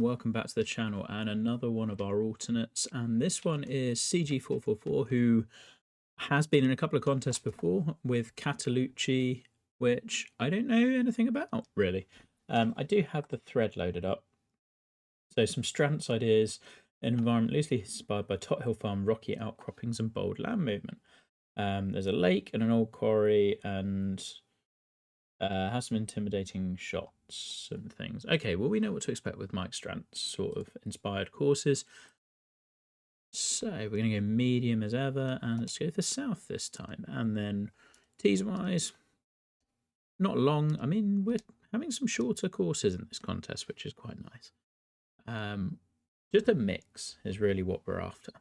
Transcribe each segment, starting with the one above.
Welcome back to the channel and another one of our alternates, and this one is cg444, who has been in a couple of contests before with Cataloochee, which I don't know anything about really. I do have the thread loaded up, so some strengths ideas: an environment loosely inspired by Tot Hill Farm, rocky outcroppings and bold land movement. There's a lake and an old quarry, and has some intimidating shots and things. Okay, well, we know what to expect with Mike Strant's sort of inspired courses. So we're going to go medium as ever, and let's go for south this time. And then tees-wise, not long. I mean, we're having some shorter courses in this contest, which is quite nice. Just a mix is really what we're after.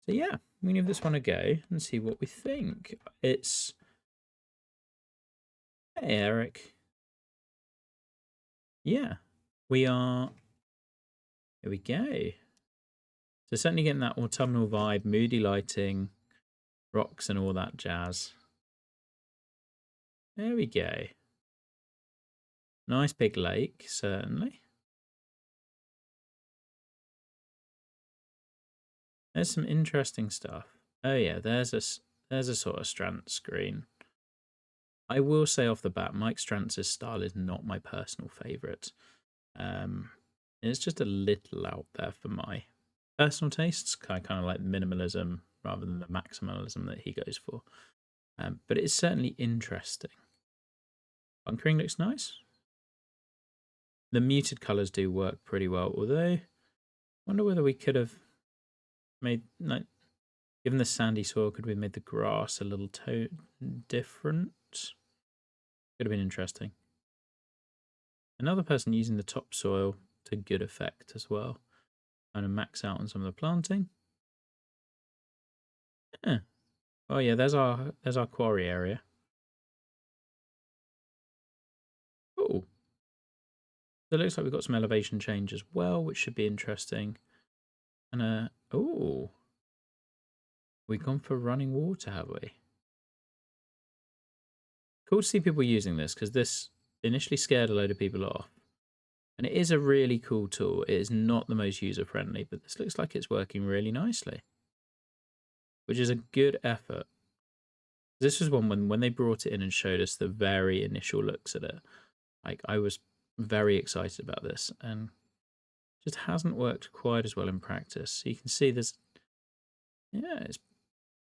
So yeah, we can give this one a go and see what we think. It's... Hey, Eric. Yeah, we are... Here we go. So certainly getting that autumnal vibe, moody lighting, rocks and all that jazz. There we go. Nice big lake, certainly. There's some interesting stuff. Oh yeah, there's a sort of Strant screen. I will say off the bat, Mike Strantz's style is not my personal favourite. It's just a little out there for my personal tastes. I kind of like minimalism rather than the maximalism that he goes for. But it's certainly interesting. Bunkering looks nice. The muted colours do work pretty well, although I wonder whether we could have made, like, given the sandy soil, could we have made the grass a little different? Could have been interesting. Another person using the topsoil to good effect as well. Kind of max out on some of the planting. Yeah. Oh yeah, there's our quarry area. Oh. So it looks like we've got some elevation change as well, which should be interesting. And oh. We've gone for running water, have we? Cool to see people using this, because this initially scared a load of people off. And it is a really cool tool. It is not the most user-friendly, but this looks like it's working really nicely, which is a good effort. This was one when they brought it in and showed us the very initial looks at it. Like, I was very excited about this, and just hasn't worked quite as well in practice. So you can see this. Yeah,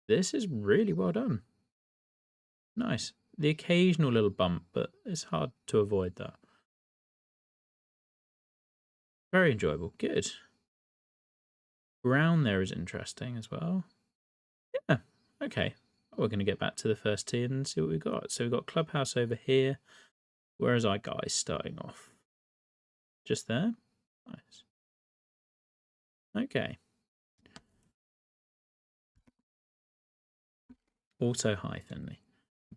this is really well done. Nice. The occasional little bump, but it's hard to avoid that. Very enjoyable. Good. Brown there is interesting as well. Yeah, okay. We're going to get back to the first tee and see what we've got. So we've got Clubhouse over here. Where is our guy starting off? Just there? Nice. Okay. Auto high thinly.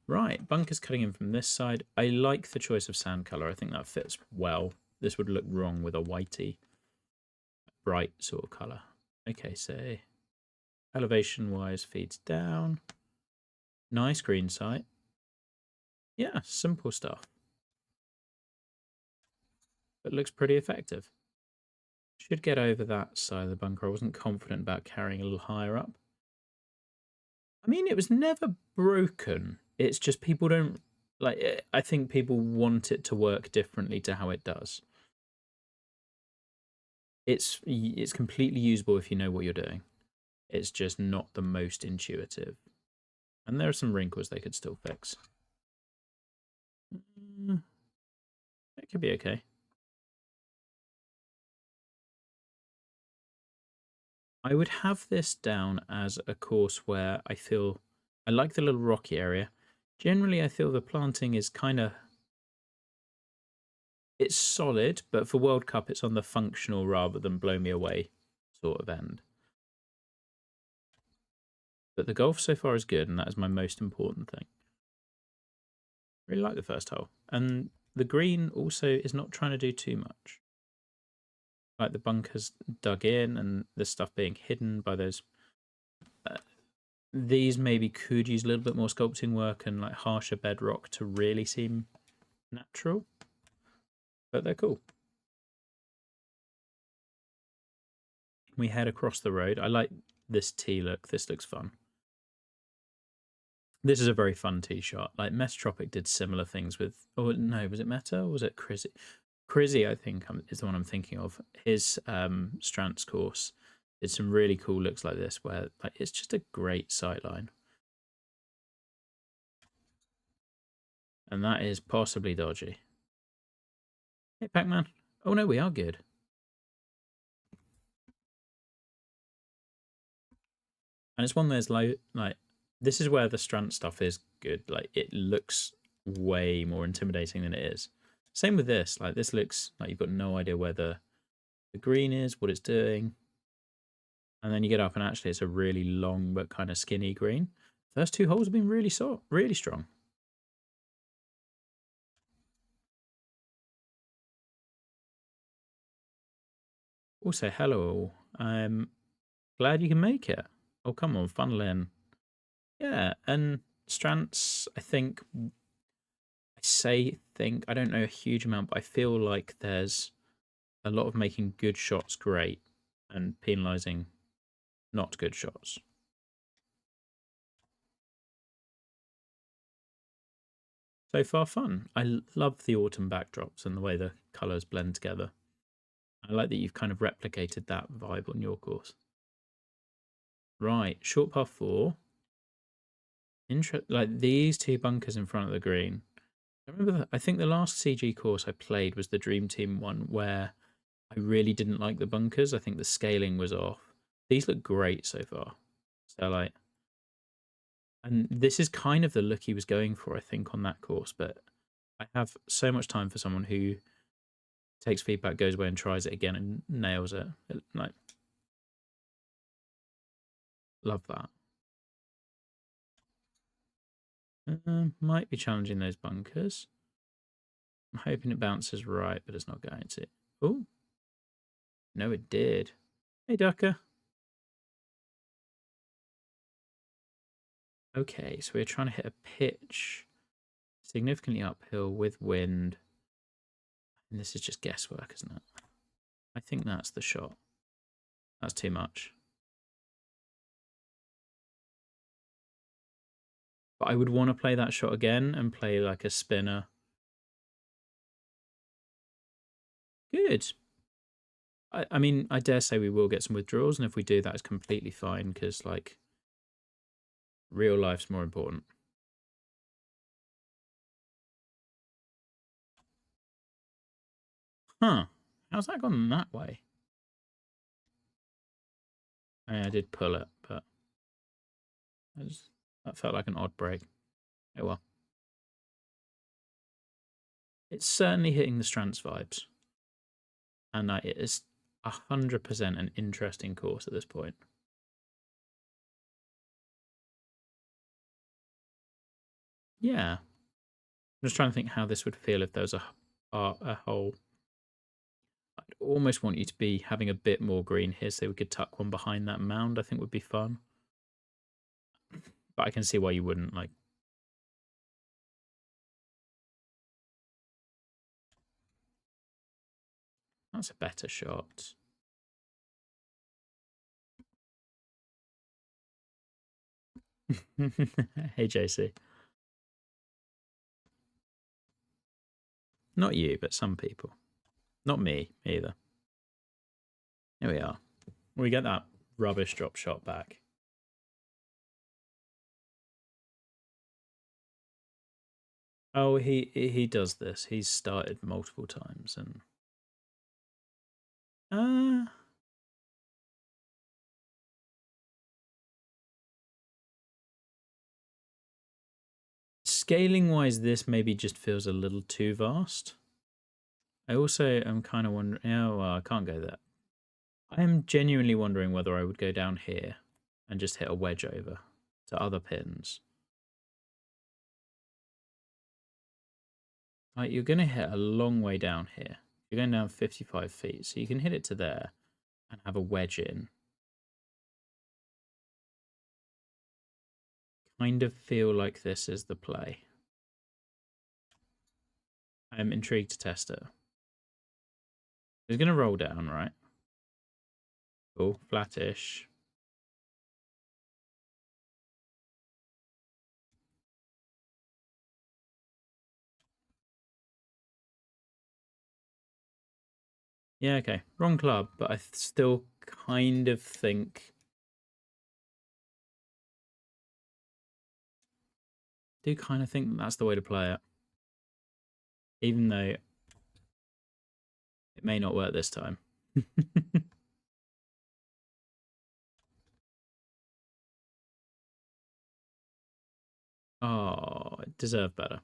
Right, bunkers cutting in from this side. I like the choice of sand colour. I think that fits well. This would look wrong with a whitey, bright sort of colour. Okay, so elevation-wise feeds down. Nice green site. Yeah, simple stuff. But looks pretty effective. Should get over that side of the bunker. I wasn't confident about carrying a little higher up. I mean, it was never broken. It's just people don't... Like, I think people want it to work differently to how it does. It's completely usable if you know what you're doing. It's just not the most intuitive. And there are some wrinkles they could still fix. It could be okay. I would have this down as a course where I feel... I like the little rocky area. Generally, I feel the planting is kind of... It's solid, but for World Cup, it's on the functional rather than blow me away sort of end. But the golf so far is good, and that is my most important thing. Really like the first hole. And the green also is not trying to do too much. Like the bunkers dug in and the stuff being hidden by those... these maybe could use a little bit more sculpting work and like harsher bedrock to really seem natural. But they're cool. we head across the road. I like this tee look. This looks fun. This is a very fun tee shot. Like Metropic did similar things with. Oh no, was it Meta or was it Crizzy? Crizzy, I think, is the one I'm thinking of. His Strants course did some really cool looks like this, where like it's just a great sightline. And that is possibly dodgy. Hey, Pac-Man. Oh no, we are good. And it's one there's like this is where the Strant stuff is good. Like it looks way more intimidating than it is. Same with this. Like this looks like you've got no idea where the green is, what it's doing. And then you get up and actually it's a really long but kind of skinny green. First two holes have been really really strong. Also, hello. I'm glad you can make it. Oh, come on, funnel in. Yeah, and Strants, I think, I don't know a huge amount, but I feel like there's a lot of making good shots great and penalising not good shots. So far, fun. I love the autumn backdrops and the way the colours blend together. I like that you've kind of replicated that vibe on your course. Right, short par 4. Like these two bunkers in front of the green. I remember I think the last CG course I played was the Dream Team one where I really didn't like the bunkers. I think the scaling was off. These look great so far. So like, and this is kind of the look he was going for, I think, on that course. But I have so much time for someone who takes feedback, goes away and tries it again and nails it. Like, love that. Might be challenging those bunkers. I'm hoping it bounces right, but it's not going to. Oh, no, it did. Hey, Ducker. Okay, so we're trying to hit a pitch significantly uphill with wind. And this is just guesswork, isn't it? I think that's the shot. That's too much. But I would want to play that shot again and play like a spinner. Good. I mean, I dare say we will get some withdrawals, and if we do, that is completely fine because, like, real life's more important. Huh. How's that gone that way? I did pull it, but that felt like an odd break. Oh well. It's certainly hitting the Strants vibes. And it is 100% an interesting course at this point. Yeah. I'm just trying to think how this would feel if there was a hole. I'd almost want you to be having a bit more green here so we could tuck one behind that mound. I think would be fun. But I can see why you wouldn't. Like, that's a better shot. Hey, JC. Not you, but some people. Not me either. Here we are. We get that rubbish drop shot back. Oh, he does this. He's started multiple times and scaling wise, this maybe just feels a little too vast. I also am kind of wondering. Oh, well, I can't go there. I am genuinely wondering whether I would go down here and just hit a wedge over to other pins. Like, you're going to hit a long way down here. You're going down 55 feet, so you can hit it to there and have a wedge in. Kind of feel like this is the play. I'm intrigued to test it. It's going to roll down, right? Oh, flattish. Yeah, okay. Wrong club, but I still kind of think... do kind of think that's the way to play it. Even though it may not work this time. Oh, it deserved better.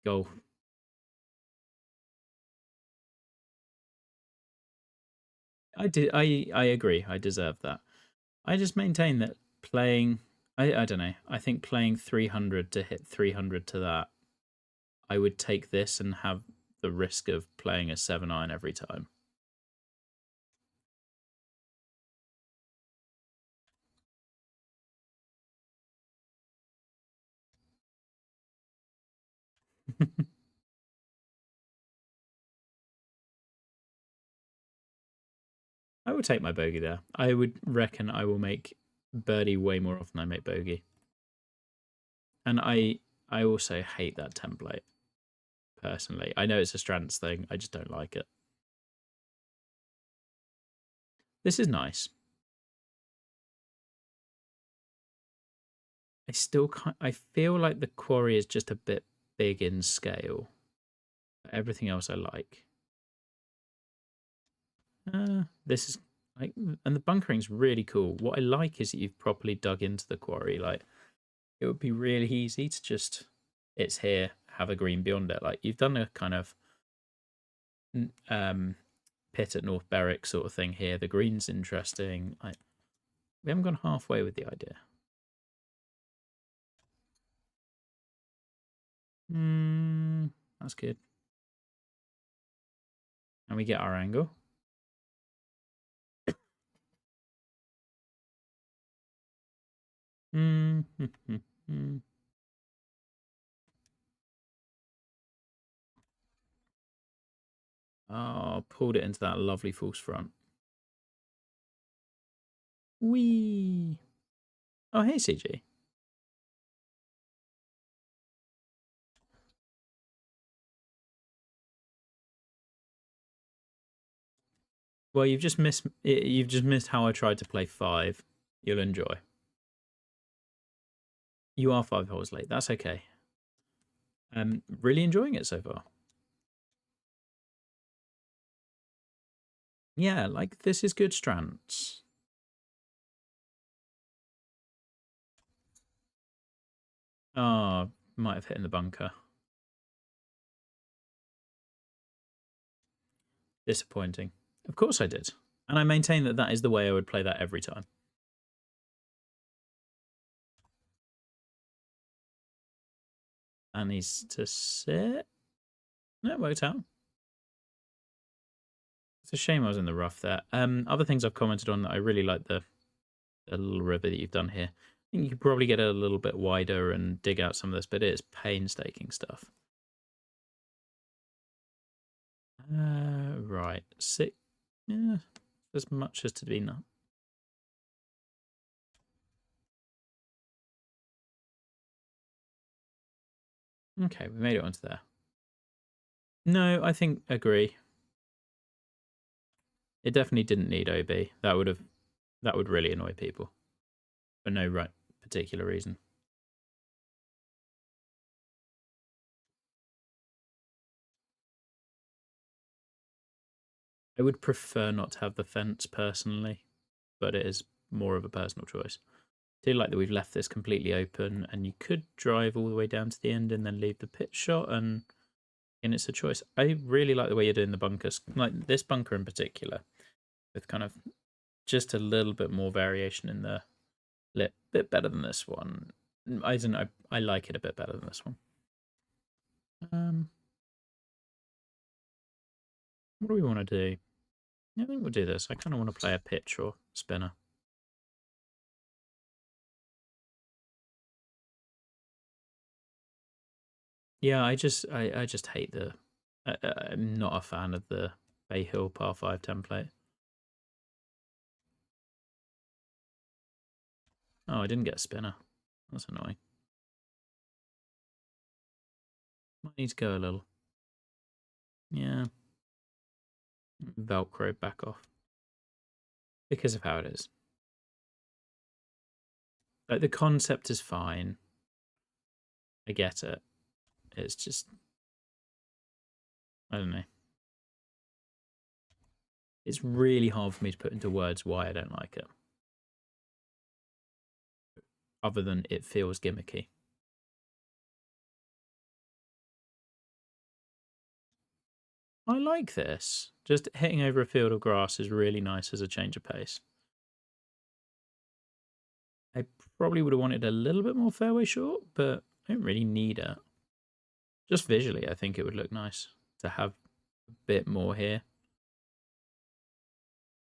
Goal. I agree. I deserve that. I just maintain that playing... I don't know. I think playing 300 to hit 300 to that, I would take this and have the risk of playing a 7-iron every time. I would take my bogey there. I would reckon I will make birdie way more often than I make bogey. And I also hate that template, personally. I know it's a strengths thing. I just don't like it. This is nice. I feel like the Quarry is just a bit big in scale. Everything else I like. This is like, and the bunkering's really cool. What I like is that you've properly dug into the Quarry. Like, it would be really easy to just, it's here, have a green beyond it. Like, you've done a kind of pit at North Berwick sort of thing here. The green's interesting. Like, we haven't gone halfway with the idea. That's good. And we get our angle. Oh, pulled it into that lovely false front. Whee! Oh, hey, CG. Well, you've just missed how I tried to play 5. You'll enjoy. You are 5 holes late. That's okay. Really enjoying it so far. Yeah, like, this is good strants. Oh, might have hit in the bunker. Disappointing. Of course I did. And I maintain that that is the way I would play that every time. And he's to sit. No, it worked out. It's a shame I was in the rough there. Other things I've commented on that I really like the little river that you've done here. I think you could probably get a little bit wider and dig out some of this, but it is painstaking stuff. Right. Six. Yeah, as much as to be not. Okay, we made it onto there. No, I think agree. It definitely didn't need OB. That would really annoy people for no right particular reason. I would prefer not to have the fence personally, but it is more of a personal choice. I do like that we've left this completely open, and you could drive all the way down to the end and then leave the pit shot, and it's a choice. I really like the way you're doing the bunkers, like this bunker in particular, with kind of just a little bit more variation in the lip. Bit better than this one. I don't know. I like it a bit better than this one. What do we want to do? I think we'll do this. I kind of want to play a pitch or spinner. Yeah, I just hate the. I'm not a fan of the Bay Hill par 5 template. Oh, I didn't get a spinner. That's annoying. Might need to go a little. Yeah. Velcro back off. Because of how it is. Like, the concept is fine. I get it. It's just, I don't know. It's really hard for me to put into words why I don't like it. Other than it feels gimmicky. I like this. Just hitting over a field of grass is really nice as a change of pace. I probably would have wanted a little bit more fairway short, but I don't really need it. Just visually, I think it would look nice to have a bit more here.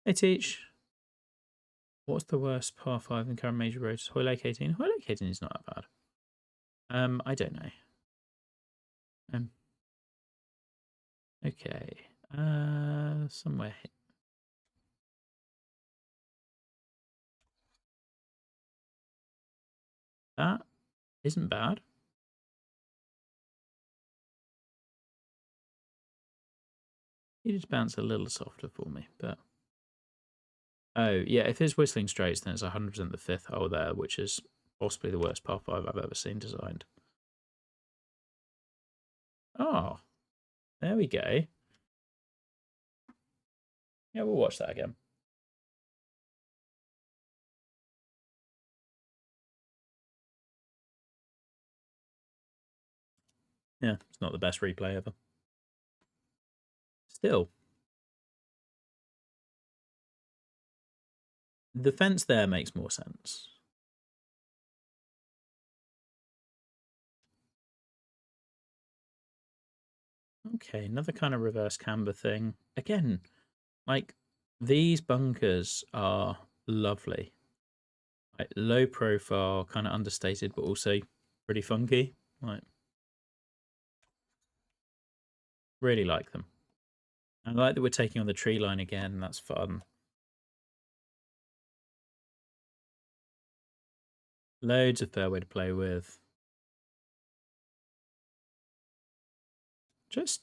Hey, Teach. What's the worst par 5 in current major roads? Hoylake 18? Hoylake 18 is not that bad. I don't know. Okay. Somewhere here. That isn't bad. You just bounce a little softer for me, but... Oh, yeah, if it's whistling straights, then it's 100% the 5th hole there, which is possibly the worst par 5 I've ever seen designed. Oh, there we go. Yeah, we'll watch that again. Yeah, it's not the best replay ever. Still. The fence there makes more sense. Okay, another kind of reverse camber thing. Again, like, these bunkers are lovely. Like, low profile, kind of understated, but also pretty funky. Like, really like them. I like that we're taking on the tree line again. That's fun. Loads of fairway to play with. Just,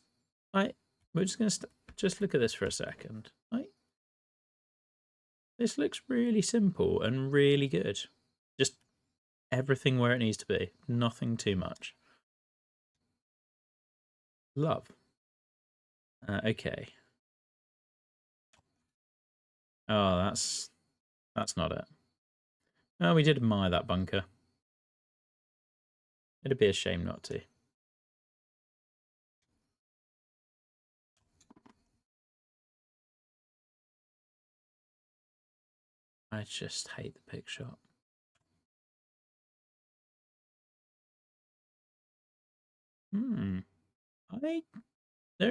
we're just going to just look at this for a second. This looks really simple and really good. Just everything where it needs to be. Nothing too much. Love. Okay. Oh, that's not it. Oh, we did admire that bunker. It'd be a shame not to. I just hate the pick shot. There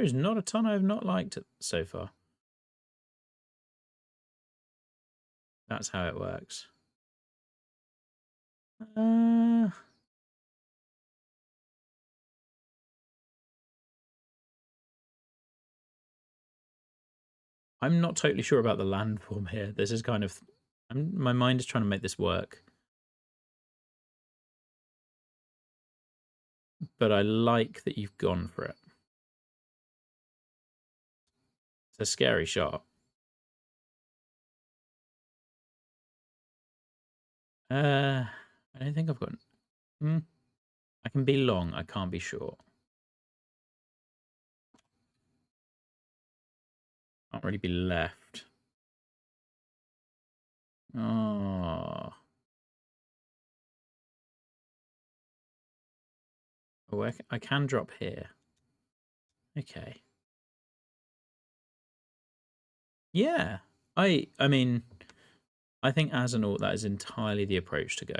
is not a ton I've not liked so far. That's how it works. I'm not totally sure about the landform here. This is kind of... my mind is trying to make this work. But I like that you've gone for it. It's a scary shot. I don't think I've got... I can be long. I can't be short. Can't really be left. Oh. Oh, I can drop here. Okay. Yeah. I mean, I think as an alt, that is entirely the approach to go.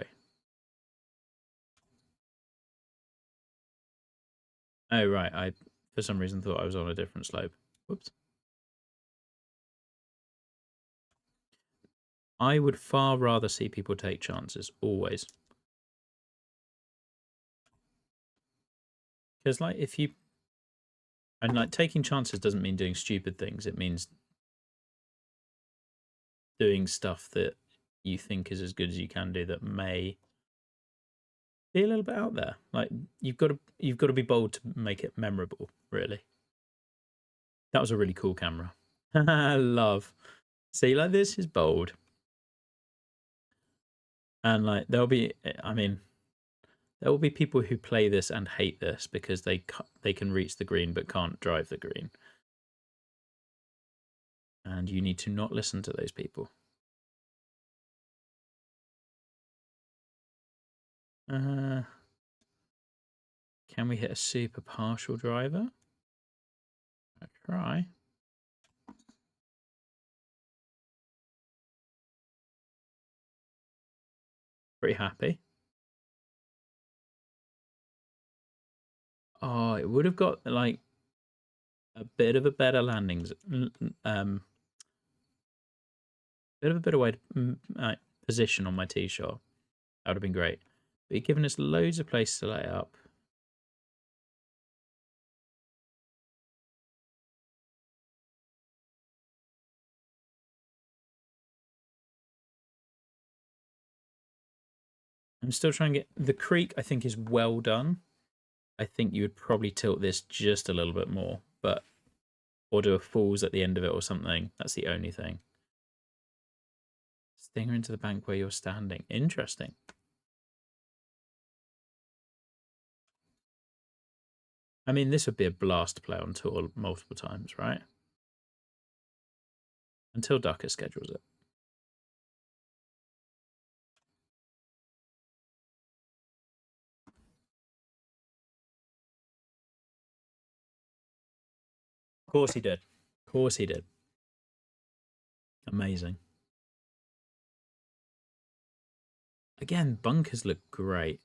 Oh, right. I, for some reason, thought I was on a different slope. Whoops. I would far rather see people take chances, always. Because, like, if you... And like taking chances doesn't mean doing stupid things. It means doing stuff that you think is as good as you can do that may be a little bit out there. Like you've got to be bold to make it memorable, really. That was a really cool camera. Love. See, like this is bold. And like there'll be, I mean, there will be people who play this and hate this because they can reach the green but can't drive the green. And you need to not listen to those people. Can we hit a super partial driver? I'll try. Pretty happy. Oh, it would have got like a bit of a better landings, bit of a better way to position on my tee shot. That would have been great. But you've given us loads of places to lay up. I'm still trying to get the creek. I think is well done. I think you would probably tilt this just a little bit more, but or do a falls at the end of it or something. That's the only thing. Stinger into the bank where you're standing. Interesting. I mean, this would be a blast to play on tour multiple times, right? Until Ducker schedules it. Of course he did. Of course he did. Amazing. Again, bunkers look great.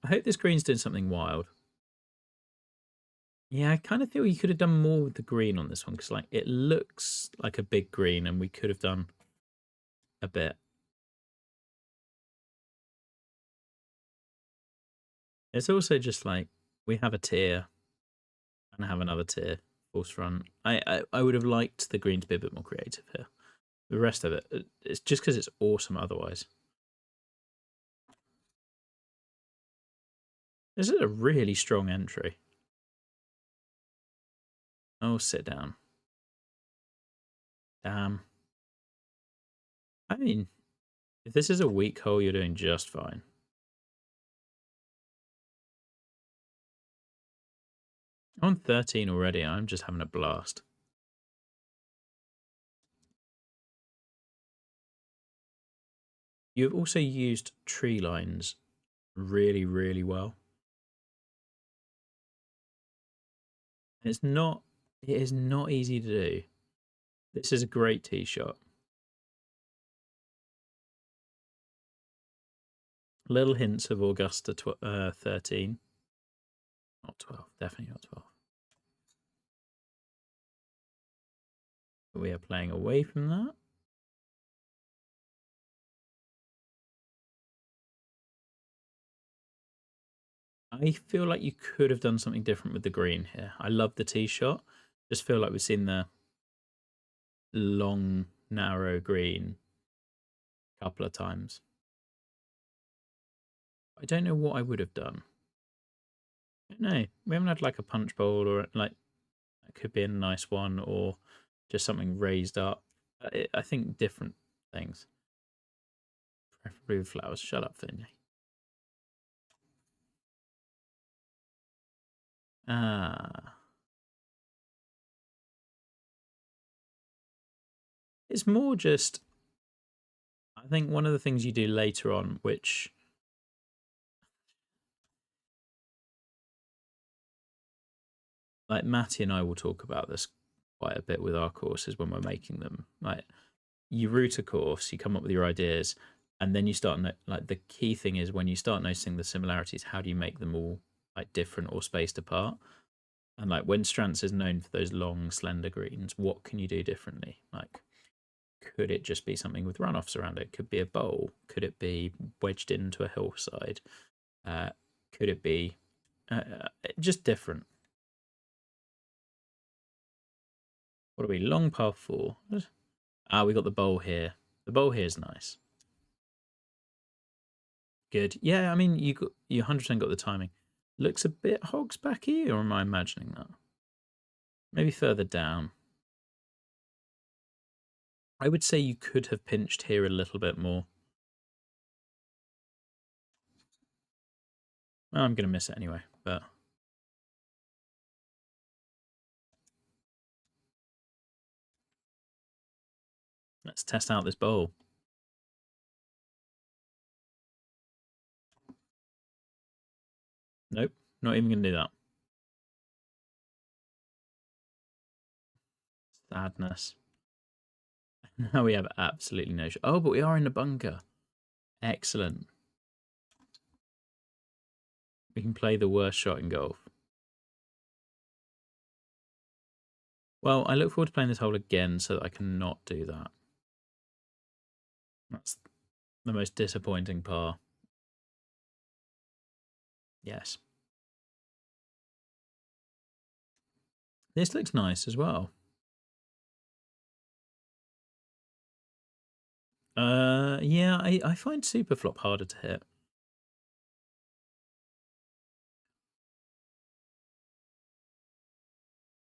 I hope this green's doing something wild. Yeah, I kind of feel you could have done more with the green on this one because like it looks like a big green and we could have done a bit. It's also just like we have a tier and have another tier, force front. I would have liked the green to be a bit more creative here. The rest of it, it's just because it's awesome otherwise. This is a really strong entry. Oh, sit down. Damn. I mean, if this is a weak hole, you're doing just fine. I'm on 13 already. I'm just having a blast. You've also used tree lines really, really well. It is not easy to do. This is a great tee shot. Little hints of Augusta 13. Not 12, definitely not 12. But we are playing away from that. I feel like you could have done something different with the green here. I love the tee shot. Just feel like we've seen the long, narrow green a couple of times. I don't know what I would have done. No, we haven't had like a punch bowl or like that could be a nice one or just something raised up. I think different things. Preferably with flowers. Shut up, Finley. Ah. It's more just, I think one of the things you do later on, which like Matty and I will talk about this quite a bit with our courses when we're making them. Like you route a course, you come up with your ideas, and then you start like the key thing is when you start noticing the similarities, how do you make them all like different or spaced apart? And like when Strantz is known for those long, slender greens, what can you do differently? Like, could it just be something with runoffs around it? Could it be a bowl? Could it be wedged into a hillside? Could it be just different? What are we? Long par 4. Ah, we got the bowl here. The bowl here is nice. Good. Yeah, I mean, you 100% got the timing. Looks a bit hogs backy, or am I imagining that? Maybe further down. I would say you could have pinched here a little bit more. Well, I'm going to miss it anyway, but... Let's test out this bowl. Nope, not even going to do that. Sadness. Now we have absolutely no shot. Oh, but we are in the bunker. Excellent. We can play the worst shot in golf. Well, I look forward to playing this hole again so that I can not do that. That's the most disappointing par. Yes. This looks nice as well. Yeah, I find super flop harder to hit.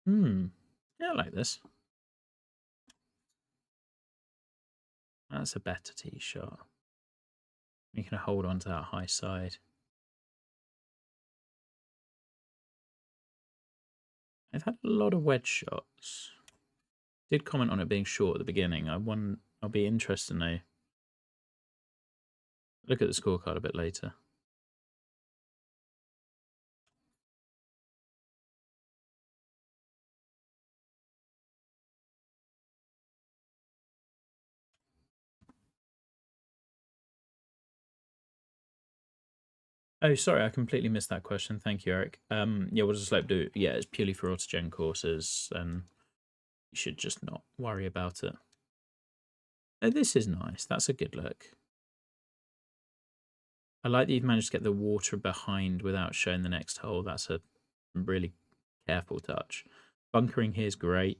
Yeah, I like this. That's a better tee shot. You can hold on to that high side. I've had a lot of wedge shots. Did comment on it being short at the beginning. I'll be interested to know. Look at the scorecard a bit later. Oh, sorry, I completely missed that question. Thank you, Eric. Yeah, what does the slope do? Yeah, it's purely for autogen courses, and you should just not worry about it. Oh, this is nice. That's a good look. I like that you've managed to get the water behind without showing the next hole. That's a really careful touch. Bunkering here is great.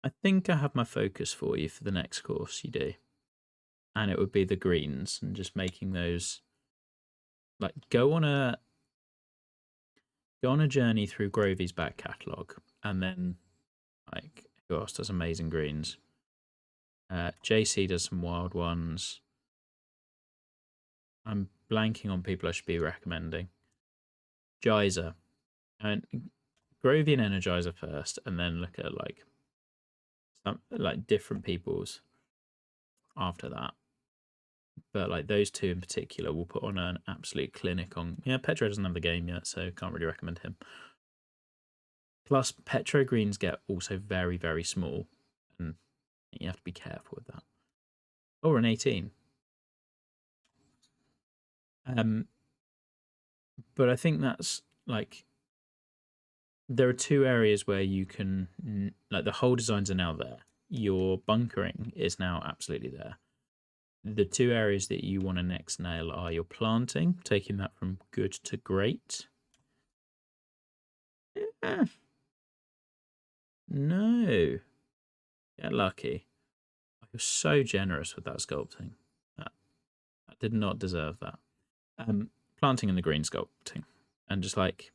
I think I have my focus for you for the next course you do. And it would be the greens and just making those, like, go on a journey through Grovey's back catalogue, and then, like, who else does amazing greens? JC does some wild ones. I'm blanking on people I should be recommending. Geyser. And Grovey and Energizer first, and then look at, like, some, like, different people's after that. But, like, those two in particular will put on an absolute clinic on... Yeah, Petro doesn't have the game yet, so can't really recommend him. Plus, Petro greens get also very, very small, and you have to be careful with that. Or an 18. But I think that's, like... There are two areas where you can... Like, the whole designs are now there. Your bunkering is now absolutely there. The two areas that you want to next nail are your planting, taking that from good to great. No. Get lucky. You're so generous with that sculpting. That did not deserve that. Planting and the green sculpting. And just, like,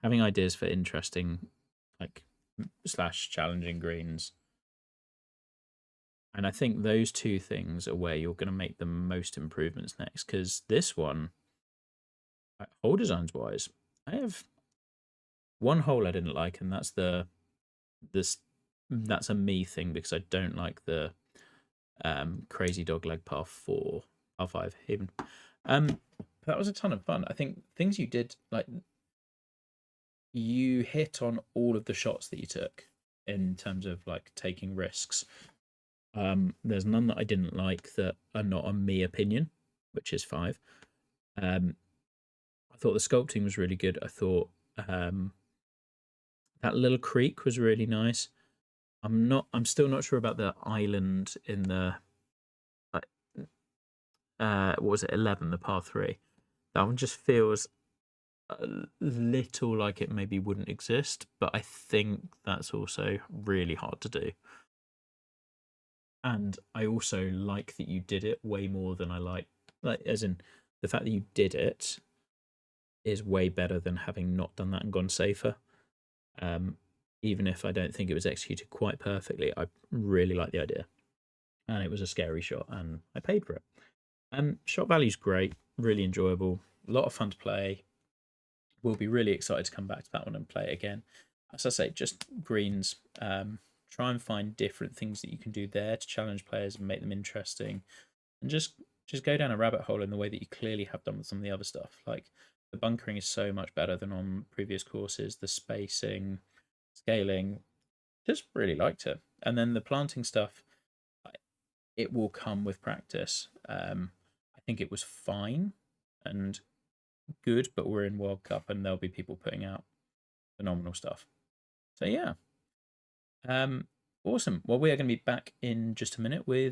having ideas for interesting, like, / challenging greens. And I think those two things are where you're going to make the most improvements next. Because this one, hole designs wise, I have one hole I didn't like, and that's that's a me thing because I don't like the crazy dogleg par 4, par 5 even. That was a ton of fun. I think things you did, like, you hit on all of the shots that you took in terms of, like, taking risks. There's none that I didn't like that are not a me opinion, which is 5. I thought the sculpting was really good. I thought that little creek was really nice. I'm still not sure about the island in the what was it, 11, the par 3. That one just feels a little like it maybe wouldn't exist, but I think that's also really hard to do. And I also like that you did it way more than I like as in the fact that you did it is way better than having not done that and gone safer. Even if I don't think it was executed quite perfectly, I really like the idea. And it was a scary shot, and I paid for it. Shot value's great, really enjoyable, a lot of fun to play. We'll be really excited to come back to that one and play it again. As I say, just greens. Try and find different things that you can do there to challenge players and make them interesting, and just go down a rabbit hole in the way that you clearly have done with some of the other stuff. Like the bunkering is so much better than on previous courses. The spacing, scaling, just really liked it. And then the planting stuff, it will come with practice. I think it was fine and good, but we're in World Cup and there'll be people putting out phenomenal stuff. So yeah. Awesome. Well, we are going to be back in just a minute with